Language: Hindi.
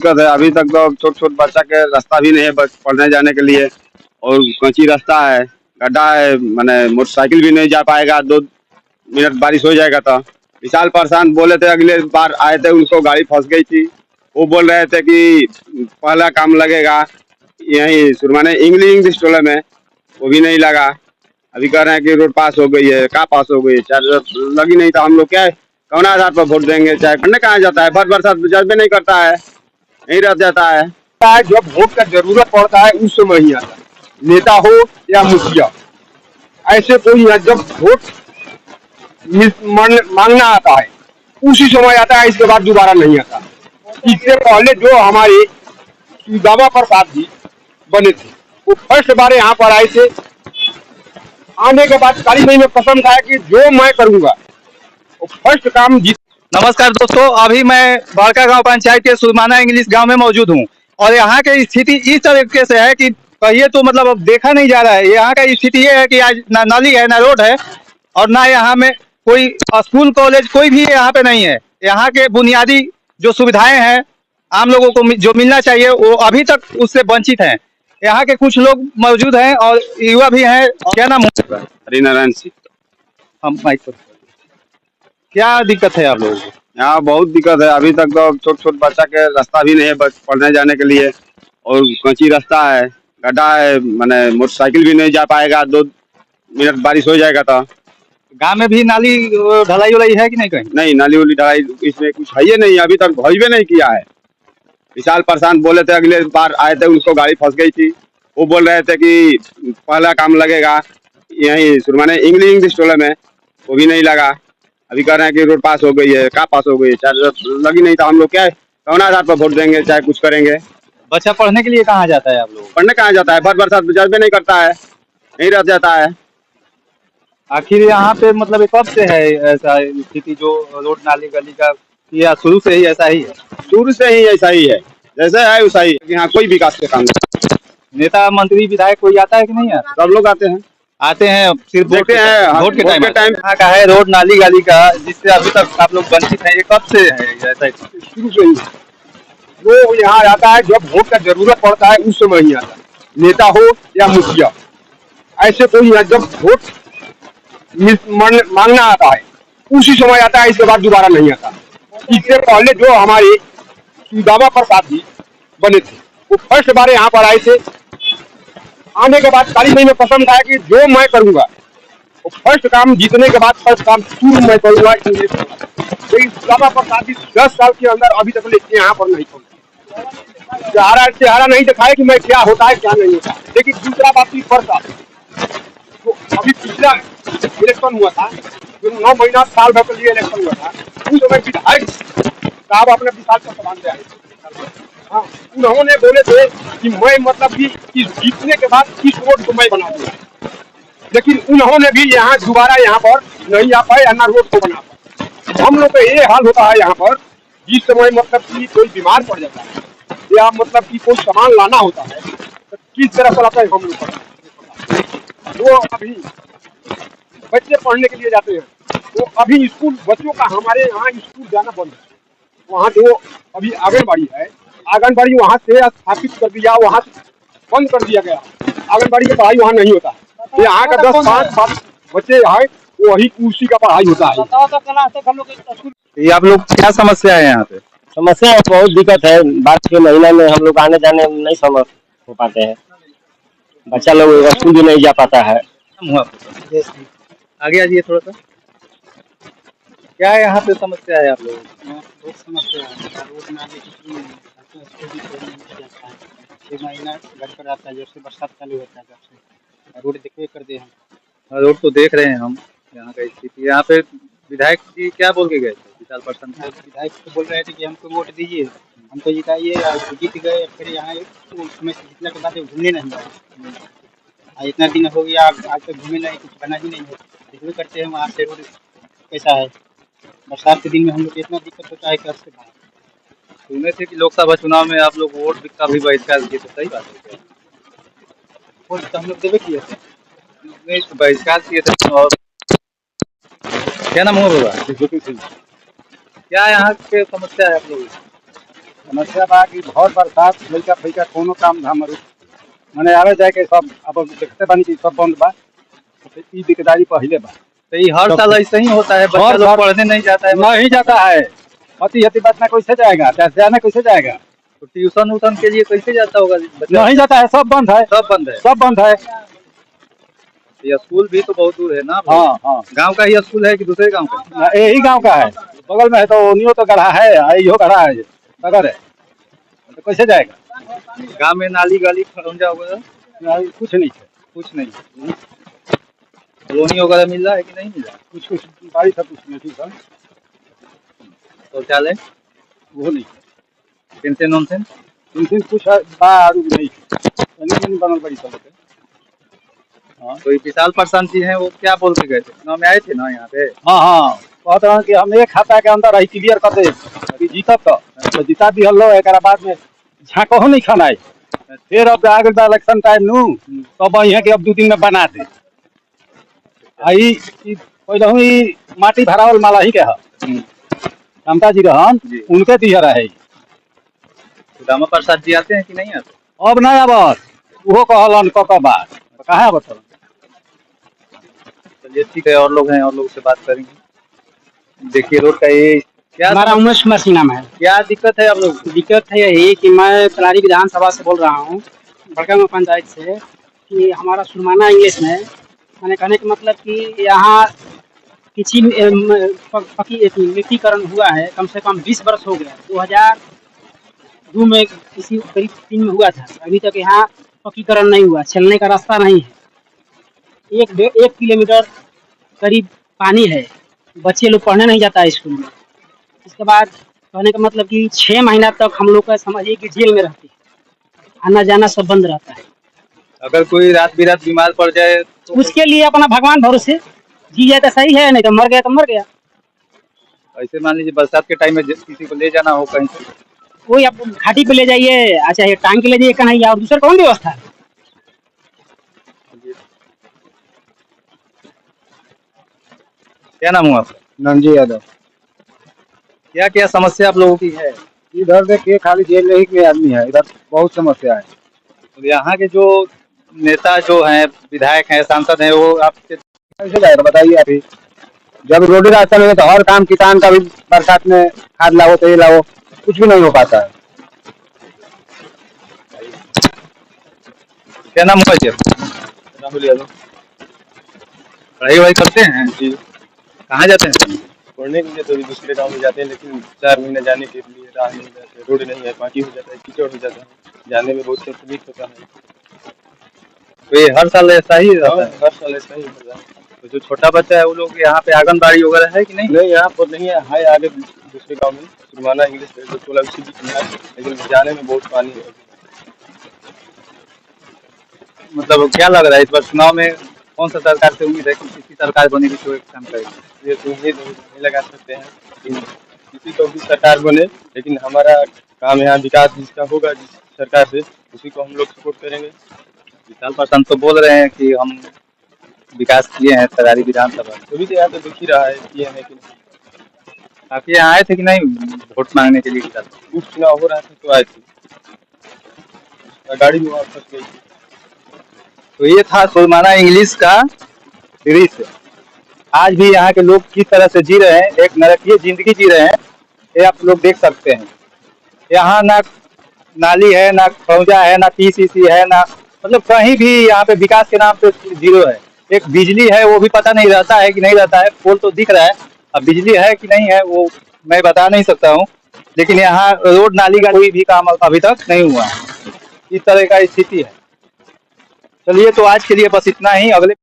दिक्कत है। अभी तक तो छोट छोट बच्चा के रास्ता भी नहीं है बस पढ़ने जाने के लिए, और कच्ची रास्ता है, गड्ढा है, मैंने मोटरसाइकिल भी नहीं जा पाएगा। 2 मिनट बारिश हो जाएगा तो विशाल पासवान बोले थे, अगले बार आए थे उनको गाड़ी फंस गई थी। वो बोल रहे थे कि पहला काम लगेगा यही सुरमाने इंग्लिश टोले में, वो भी नहीं लगा। अभी कह रहे हैं कि रोड पास हो गई है। कहाँ पास हो गई है? चाहे लगी नहीं तो हम लोग क्या कौन आधार पर वोट देंगे? चाहे पढ़ने कहाँ जाता है, भर बरसात जज्बे नहीं करता है, यहीं रह जाता है। जब वोट का जरूरत पड़ता है उस समय ही आता है, नेता हो या मुखिया। ऐसे कोई जब वोट मांगना आता है उसी समय आता है, इसके बाद दोबारा नहीं आता। इससे पहले जो हमारे सुदामा प्रसाद जी बने थे, वो फर्स्ट बार यहाँ पर आए थे। आने के बाद काली में पसंद आया कि जो मैं करूंगा वो फर्स्ट काम जीत। नमस्कार दोस्तों, अभी मैं बड़का गांव पंचायत के सुरमाना इंग्लिश गांव में मौजूद हूं और यहाँ की स्थिति इस तरीके से है कि कहिए तो मतलब अब देखा नहीं जा रहा है। यहाँ का स्थिति ये है कि आज ना नाली है, ना रोड है, और ना यहाँ में कोई स्कूल कॉलेज कोई भी यहाँ पे नहीं है। यहाँ के बुनियादी जो सुविधाएं हैं आम लोगों को जो मिलना चाहिए वो अभी तक उससे वंचित हैं। यहाँ के कुछ लोग मौजूद हैं और युवा भी हैं। क्या नाम है? हरिनारायण सिंह। हम माइक पर। क्या दिक्कत है आप लोगों को? यहाँ बहुत दिक्कत है। अभी तक तो छोट छोट बच्चा के रास्ता भी नहीं है बस पढ़ने जाने के लिए, और कच्ची रास्ता है, गड्ढा है, मैंने मोटरसाइकिल भी नहीं जा पाएगा। 2 मिनट बारिश हो जाएगा तो गांव में भी नाली ढलाई उलाई है कि नहीं कहीं? नहीं, नाली उली ढलाई इसमें कुछ है ही नहीं, अभी तक भजबे नहीं किया है। विशाल पासवान बोले थे, अगले बार आए थे उनको गाड़ी फंस गई थी। वो बोल रहे थे कि पहला काम लगेगा यही सुरमाने इंग्लिश टोले में, वो भी नहीं लगा। अभी कह रहे हैं कि रोड पास हो गई है। कहाँ पास हो गई है? चाहे लगी नहीं तो हम लोग क्या कौन आधार पर वोट देंगे? चाहे कुछ करेंगे। बच्चा पढ़ने के लिए कहाँ जाता है आप लोग? पढ़ने कहाँ जाता है? भर बरसात जज्बे नहीं करता है, यहीं रह जाता है। आखिर यहाँ पे मतलब ये कब से है ऐसा स्थिति जो रोड नाली गली का, या शुरू से ही ऐसा ही है? शुरू से ही ऐसा ही है, जैसे है वैसा ही। यहाँ कोई विकास के काम नहीं। नेता मंत्री विधायक कोई आता है कि नहीं आता? सब लोग आते हैं, आते हैं सिर्फ देखते हैं वोट के टाइम। टाइम। यहाँ का है रोड नाली गली का, जिससे अभी तक आप लोग वंचित हैं। ये कब से है ऐसा? शुरू से ही वो यहाँ आता है जब वोट का जरूरत पड़ता है उस समय ही आता है, नेता हो या मुखिया। ऐसे कोई जब वोट मांगना आता है उसी समय आता है, इसके बाद दोबारा नहीं आता। इससे पहले जो हमारे सुदामा प्रसाद जी बने थे, वो फर्स्ट बार यहाँ पर आए थे। आने के बाद काली में पसंद आया कि जो मैं करूंगा वो फर्स्ट काम जीतने के बाद फर्स्ट काम शुरू मैं करूंगा इंग्लिश। लेकिन सुदामा प्रसाद जी 10 साल के अंदर अभी तक यहाँ पर नहीं पहुंचे। चेहरा नहीं दिखाया कि मैं क्या होता है क्या नहीं होता। लेकिन दूसरा बात की फर्क तो अभी पिछला इलेक्शन हुआ था, जो 9 महीना साल भर के लिए इलेक्शन हुआ था, उस समय विधायक साहब अपने विशाल पासवान से आए थे। हाँ, उन्होंने बोले थे कि मैं मतलब कि जीतने के बाद इस रोड को मैं बना दूंगा। लेकिन उन्होंने भी यहाँ दोबारा यहाँ पर नहीं आ पाए, ना रोड को बना पाए। हम लोग का ये हाल होता है यहाँ पर, जिस समय मतलब कि कोई बीमार पड़ जाता है या मतलब कि कोई सामान लाना होता है तो किस तरह चलाता है हम लोग पर। वो अभी बच्चे पढ़ने के लिए जाते हैं, वो अभी स्कूल बच्चों का हमारे यहाँ स्कूल जाना बंद है। वहाँ जो अभी आंगनबाड़ी है, आंगनबाड़ी वहाँ से स्थापित कर दिया, वहाँ से बंद कर दिया गया। आंगनबाड़ी की पढ़ाई वहाँ नहीं होता है। यहाँ का 10-5 बच्चे हैं, वही कुर्सी का पढ़ाई होता है। ये आप लोग क्या समस्या है यहाँ पे? समस्या बहुत दिक्कत है। बारिश के महीना में हम लोग आने जाने में नहीं समझ हो पाते हैं। बच्चा लोग स्कूल भी नहीं जा पाता है। आगे आइए थोड़ा सा। क्या है यहाँ पे समस्या है आप लोगों को? बहुत समस्या है। रोड नाली छः महीना घर पर आता है, जब से बरसात चालू होता है तब से रोड देखते कर दे हम। रोड तो देख रहे हैं हम। यहाँ का स्थिति, यहाँ पे विधायक जी क्या बोल के गए थे? विशाल पासवान विधायक तो बोल रहे थे कि हमको वोट दीजिए, हमको जिताइए, और जीत गए। फिर यहाँ उसमें से जीतने के बाद घूमने नहीं गए। इतना दिन हो गया, आज तक घूमे नहीं, कुछ बना ही नहीं है। देखते करते हैं वहाँ से रोड कैसा है। बरसात के दिन में हम लोग इतना दिक्कत होता है कि से बाहर। सुने थे कि लोकसभा चुनाव में आप लोग वोट का भी बहिष्कार किए थे, सही बात है क्या? वोट तो हम लोग देवे किए थे। नहीं, बहिष्कार किए थे। और क्या नाम हुआ बाबा? क्या यहाँ पे समस्या है आप लोगों की? समस्या बा कि भर बरसात लइका फइका कोनो काम धाम माने आवे जाए के सब अब देखते बानी कि सब बंद बा, तो ई दिकदारी पहिले बा। तो ये हर साल ऐसे ही होता है, बच्चा लोग पढ़ने नहीं जाता है। नहीं जाता है, हती हती बचना कैसे जाएगा, जाने कैसे जाएगा? तो ट्यूशन उशन के लिए कैसे जाता होगा बच्चा? नहीं जाता है, सब बंद है, सब बंद है। सब बंद है। ये स्कूल भी तो बहुत दूर है ना? हाँ हाँ, गांव का ही स्कूल है कि दूसरे गांव का? यही गांव का है, बगल में है तो उनियो तो गढ़ा है, इहो गढ़ा है, अगर है तो कैसे जाएगा? गांव में नाली गली खड़ंजा वगैरह नहीं, कुछ नहीं है, कुछ नहीं। कॉलोनी वगैरह मिल रहा है कि नहीं मिल रहा? कुछ कुछ बारिश है, कुछ नहीं सर, शौचालय वो नहीं, पेंशन वेंशन पेंशन कुछ है बारू नहीं, नहीं बनल बड़ी सब। हाँ, तो ये विशाल प्रशांत जी हैं, वो क्या बोल के गए थे? चुनाव में आए थे ना यहाँ पे? हाँ हाँ, कहते हैं कि हम एक खाता के अंदर ही क्लियर कर दे, अभी जीतब तो जिता दी हल्लो, एक बाद में झाँको नहीं खाना है, फिर अब आ गया इलेक्शन टाइम नू, तब यहाँ के अब 2 दिन में बना दे। आई पहले ही माटी भरावल माला ही के है, ममता जी रहन उनके दिया रहे। सुदामा प्रसाद जी आते हैं कि नहीं आते? अब नहीं अब वो कहलन क बात कहाँ बता। चलिए ठीक है, और लोग हैं, और लोग से बात करेंगे। देखिए रोड का ये क्या हमारा उमेश कुमार सिंह नाम है। क्या दिक्कत है आप लोग? दिक्कत है यही कि मैं कलारी विधानसभा से बोल रहा हूँ, बड़का पंचायत से, कि हमारा सुरमाना इंग्लिश में मैंने कहने का मतलब कि यहाँ किसी पक्की मिट्टीकरण हुआ है, कम से कम 20 वर्ष हो गया। 2002 में किसी करीब 3 में हुआ था, अभी तक यहाँ पक्कीकरण नहीं हुआ, चलने का रास्ता नहीं है। 1 किलोमीटर करीब पानी है, बच्चे लोग पढ़ने नहीं जाता है स्कूल में। इसके बाद कहने का मतलब कि 6 महीना तक हम लोग का समझिए कि जेल में रहते हैं, आना जाना सब बंद रहता है। अगर कोई रात बिरात बीमार पड़ जाए तो उसके लिए अपना भगवान भरोसे जी जाए तो सही है, नहीं तो मर गया तो मर गया। ऐसे मान लीजिए बरसात के टाइम में किसी को ले जाना हो कहीं से, कोई आप घाटी पे ले जाइए, अच्छा ये टांग के ले जाइए कहीं, और दूसरा कौन व्यवस्था है? क्या नाम हुआ आपका? नंजी यादव। क्या क्या समस्या आप लोगों की है? इधर देखिए खाली जेल नहीं के आदमी है, इधर बहुत समस्या है। तो यहाँ के जो नेता जो हैं, विधायक हैं, सांसद हैं, वो आपके कैसे जाएगा बताइए? अभी जब रोडी रास्ता में तो हर काम किसान का भी बरसात में खाद लाओ तो ये लाओ, कुछ भी नहीं हो पाता है। क्या नाम हुआ जी? राहुल यादव। पढ़ाई वढ़ाई करते हैं जी? कहाँ जाते हैं सर? पढ़ने के लिए तो दूसरे गांव में जाते हैं, लेकिन 4 महीने जाने के लिए राह नहीं जाते, रोड नहीं है, पानी हो जाता है, कीचड़ हो जाता है, जाने में बहुत तकलीफ होता है। तो ये हर साल ऐसा ही रहता है? हर साल ऐसा ही होता है। तो जो छोटा बच्चा है वो लोग यहाँ पे आंगनबाड़ी वगैरह है कि नहीं? नहीं, यहाँ पर नहीं है आगे दूसरे गांव में सुरमाना इंग्लिश जो टोला उसी बीच में है, लेकिन जाने में बहुत पानी है। मतलब क्या लग रहा है इस बार चुनाव में कौन सा सरकार से उम्मीद है कि किसी सरकार बनेगी जो एक काम करेगी? ये तो उम्मीद नहीं लगा सकते हैं, लेकिन किसी को भी सरकार बने, लेकिन हमारा काम यहाँ विकास जिसका होगा जिस सरकार से, उसी को हम लोग सपोर्ट करेंगे। विशाल प्रशांत तो बोल रहे हैं कि हम विकास किए हैं कलारी विधानसभा। अभी तो यहाँ तो दिख ही रहा है किए हैं कि नहीं। आप यहाँ आए थे कि नहीं वोट मांगने के लिए? उप चुनाव हो रहा था तो आए थे, गाड़ी में वहाँ फंस गई। तो ये था सुरमाना इंग्लिश का दृश्य। आज भी यहाँ के लोग किस तरह से जी रहे हैं, एक नरकीय जिंदगी जी रहे हैं, ये आप लोग देख सकते हैं। यहाँ ना नाली है, ना खौजा है, ना पीसीसी है, ना मतलब कहीं भी यहाँ पे विकास के नाम पे जीरो है। एक बिजली है वो भी पता नहीं रहता है कि नहीं रहता है, पोल तो दिख रहा है, अब बिजली है कि नहीं है वो मैं बता नहीं सकता हूँ। लेकिन यहाँ रोड नाली का कोई भी काम अभी तक नहीं हुआ है, इस तरह का स्थिति है। चलिए तो आज के लिए बस इतना ही, अगले